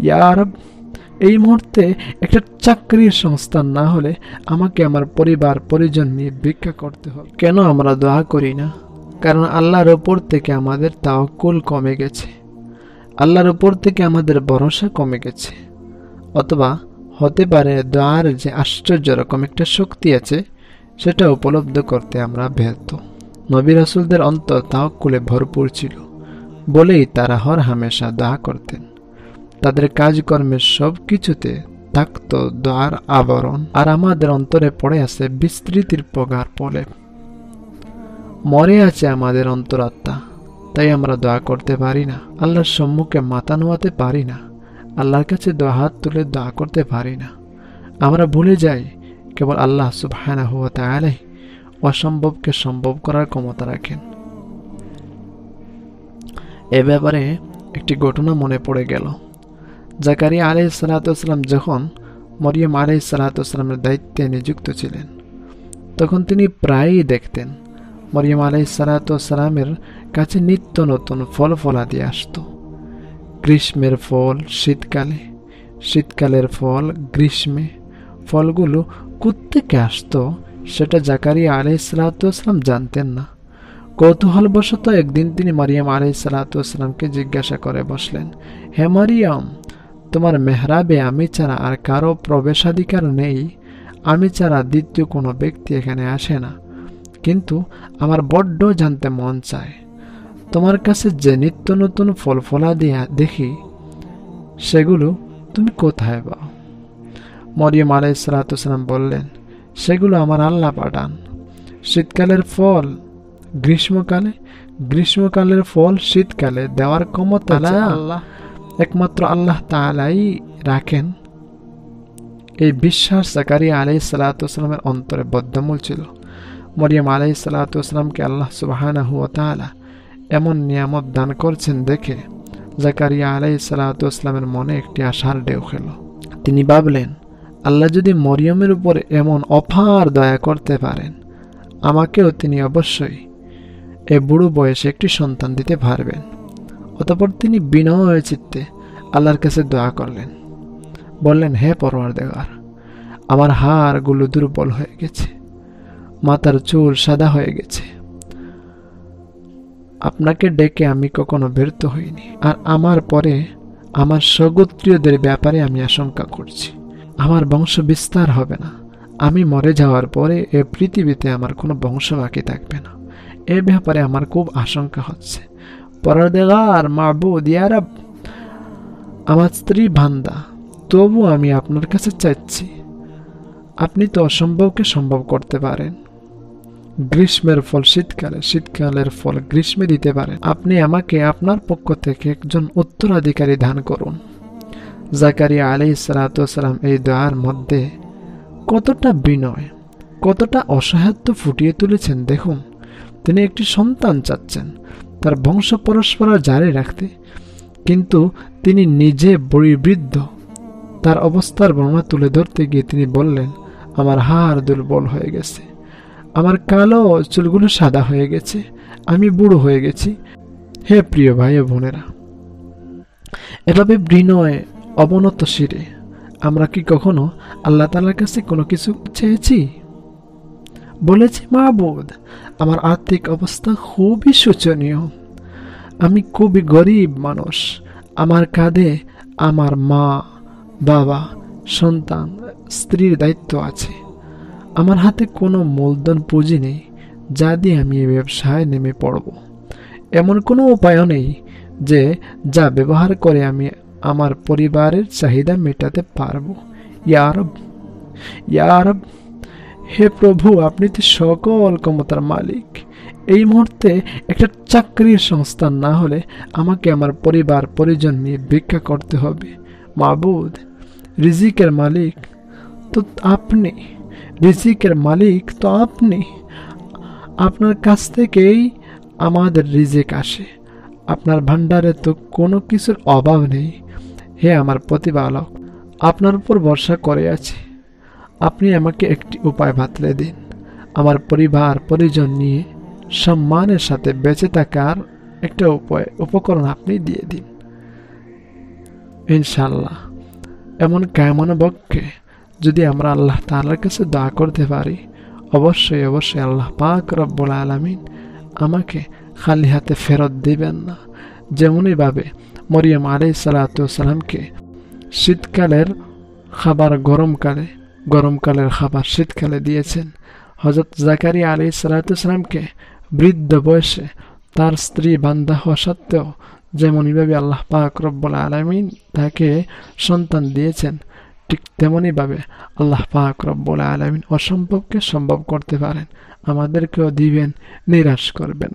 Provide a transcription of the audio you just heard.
ইয়া রব, এই মুহূর্তে একটা চাকরির সংস্থান না হলে আমাকে আমার পরিবার পরিজন নিয়ে ভিক্ষা করতে হবে। কেন আমরা দোয়া করি না? কারণ আল্লাহর উপর থেকে আমাদের তাওয়াক্কুল কমে গেছে, আল্লাহর উপর থেকে আমাদের ভরসা কমে গেছে। অথবা হতে পারে দোয়ার যে আশ্চর্য রকম একটা শক্তি আছে সেটা উপলব্ধ করতে আমরা ব্যর্থ। নবী রাসূলদের অন্তর তাওয়াক্কুলে ভরপুর ছিল বলেই তারা হর হামেশা দোয়া করতেন। তাদের কাজকর্মের সব কিছুতে থাকত দোয়ার আবরণ। আর আমাদের অন্তরে পড়ে আছে বিস্তৃতির প্রগাঢ় প্রলেপ, মরে আছে আমাদের অন্তরাত্মা। তাই আমরা দোয়া করতে পারি না, আল্লাহর সম্মুখে মাথা নোয়াতে পারি না, আল্লাহর কাছে দোয়া হাত তুলে দোয়া করতে পারি না। আমরা ভুলে যাই কেবল আল্লাহ সুবহানাহু ওয়া তাআলাই অসম্ভবকে সম্ভব করার ক্ষমতা রাখেন। এ ব্যাপারে একটি ঘটনা মনে পড়ে গেল। জাকারিয়া আলাইহিস সালাতু ওয়াস সালাম যখন মরিয়ম আলাইহিস সালাতু ওয়াস সালামের দায়িত্বে নিযুক্ত ছিলেন, তখন তিনি প্রায়ই দেখতেন মরিয়ম আলাইহিস সালাতু ওয়াস সালামের কাছে নিত্য নতুন ফল ফলাদি আসতো। গ্রীষ্মের ফল শীতকালে, শীতকালের ফল গ্রীষ্মে। ফলগুলো কোত্থেকে আসতো সেটা জাকারিয়া আলাইহিস সালাতু ওয়াস সালাম জানতেন না। কৌতূহলবশত একদিন তিনি মারিয়াম আলাইহিস সালাতু ওয়াস সালামকে জিজ্ঞাসা করে বসলেন, হে মারিয়াম, তোমার মেহরাবে আমি ছাড়া আর কারো প্রবেশাধিকার নেই, আমি ছাড়া দ্বিতীয় কোনো ব্যক্তি এখানে আসে না, কিন্তু আমার বড্ড জানতে মন চায় তোমার কাছে যে নিত্য নতুন ফল ফলাদি দেখি সেগুলো তুমি কোথায় পাও? মরিয়ম আলাইহিস সালাতু ওয়াস সালাম বললেন, সেগুলো আমার আল্লাহ পাঠান। শীতকালের ফল গ্রীষ্মকালে, গ্রীষ্মকালের ফল শীতকালে দেওয়ার ক্ষমতা আল্লাহ, একমাত্র আল্লাহ তাআলাই রাখেন। এই বিশ্বাস জাকারিয়া আলাইহিস সালাতু ওয়াস সালামের অন্তরে বদ্ধমূল ছিল। মরিয়ম আলাইহিস সালাতু ওয়াস সালামকে আল্লাহ সুবহানাহু ওয়া তাআলা এমন নিয়ামত দান করছেন দেখে জাকারিয়া আলাইহিস সালাতু ওয়াস সালামের মনে একটি আশার ঢেউ খেল। তিনি ভাবলেন, আল্লাহ যদি মরিয়মের উপর এমন অপার দয়া করতে পারেন, আমাকেও তিনি অবশ্যই এ বুড়ো বয়সে একটি সন্তান দিতে পারবেন। অতঃপর তিনি বিনয় চিত্তে আল্লাহর কাছে দোয়া করলেন, বললেন, হে পরওয়ারদিগার, আমার হাড়গুলো দুর্বল হয়ে গেছে, মাথার চুল সাদা হয়ে গেছে, আপনাকে ডেকে আমি কখনো ব্যর্থ হইনি। আর আমার পরে আমার স্বগোত্রীয়দের ব্যাপারে আমি আশঙ্কা করছি, আমার বংশ বিস্তার হবে না, আমি মরে যাওয়ার পরে এ পৃথিবীতে আমার কোনো বংশ বাকি থাকবে না, এ ব্যাপারে আমার খুব আশঙ্কা হচ্ছে। পরওয়ারদিগার মাবুদ ইয়া রব, আমার স্ত্রী বান্দা, তবু আমি আপনার কাছে চাইছি, আপনি তো অসম্ভবকে সম্ভব করতে পারেন। গ্রীষ্মের ফল শীতকালে, শীতকালের ফল গ্রীষ্মে দিতে পারেন। আপনি আমাকে আপনার পক্ষ থেকে একজন উত্তরাধিকারী দান করুন। জাকারিয়া আলাইহিস সালাতু ওয়াস সালাম এই দোয়ার মধ্যে কতটা বিনয়, কতটা অসহায়ত্ব ফুটিয়ে তুলেছেন দেখুন। তিনি একটি সন্তান চাচ্ছেন, তার বংশ পরস্পরা জারি রাখতে, কিন্তু তিনি নিজে বৃদ্ধ। তার অবস্থার বর্ণনা তুলে ধরতে গিয়ে তিনি বললেন, আমার হাড় দুর্বল হয়ে গেছে, আমার কালো চুলগুলো সাদা হয়ে গেছে, আমি বুড়ো হয়ে গেছি। হে প্রিয় ভাই ও বোনেরা, এভাবে বিনয় অবনত শিরে আমরা কি কখনো আল্লাহ তাআলার কাছে কোনো কিছু চেয়েছি? বলেছি, মাবুদ, আমার আর্থিক অবস্থা খুবই শোচনীয়, আমি খুবই গরিব মানুষ, আমার কাঁধে আমার মা, বাবা, সন্তান, স্ত্রীর দায়িত্ব আছে, আমার হাতে কোনো মূলধন পুঁজি নেই যা দিয়ে আমি এই ব্যবসায় নেমে পড়ব। এমন কোনো উপায়ও নেই যে যা ব্যবহার করে আমি আমার পরিবারের চাহিদা মেটাতে পারব। ইয়া রব, ইয়া রব, হে প্রভু, আপনি তো সকল ক্ষমতার মালিক। এই মুহূর্তে একটা চাকরির সংস্থান না হলে আমাকে আমার পরিবার পরিজন নিয়ে ভিক্ষা করতে হবে। মাবুদ, রিজিকের মালিক তো আপনি, রিজিকের মালিক তো আপনি, আপনার কাছ থেকেই আমাদের রিজিক আসে, আপনার ভান্ডারে তো কোনো কিছুর অভাব নেই। হে আমার প্রতিপালক, আপনার উপর ভরসা করে আছি, আপনি আমাকে একটি উপায় বাতলে দিন, আমার পরিবার পরিজন নিয়ে সম্মানের সাথে বেঁচে থাকার একটা উপকরণ আপনি দিয়ে দিন। ইনশাআল্লাহ এমন কেমন বক্ষে যদি আমরা আল্লাহ তাআলার কাছে দোয়া করতে পারি, অবশ্যই অবশ্যই আল্লাহ পাক রব্বুল আলামিন আমাকে খালি হাতে ফেরত দিবেন না। যেমনই ভাবে মরিয়ম আলাইহিস সালাতু ওয়াসসালামকে শীতকালের খাবার গরমকালের খাবার শীতকালে দিয়েছেন, হযরত জাকারিয়া আলাইহিস সালাতু ওয়াসসালামকে বৃদ্ধ বয়সে তার স্ত্রী বান্দা হওয়া সত্ত্বেও যেমনইভাবে আল্লাহ পাক রব্বুল আলামিন তাকে সন্তান দিয়েছেন, ঠিক তেমনইভাবে আল্লাহ পাক রব্বুল আলামিন অসম্ভবকে সম্ভব করতে পারেন, আমাদেরকেও দিবেন, নিরাশ করবেন।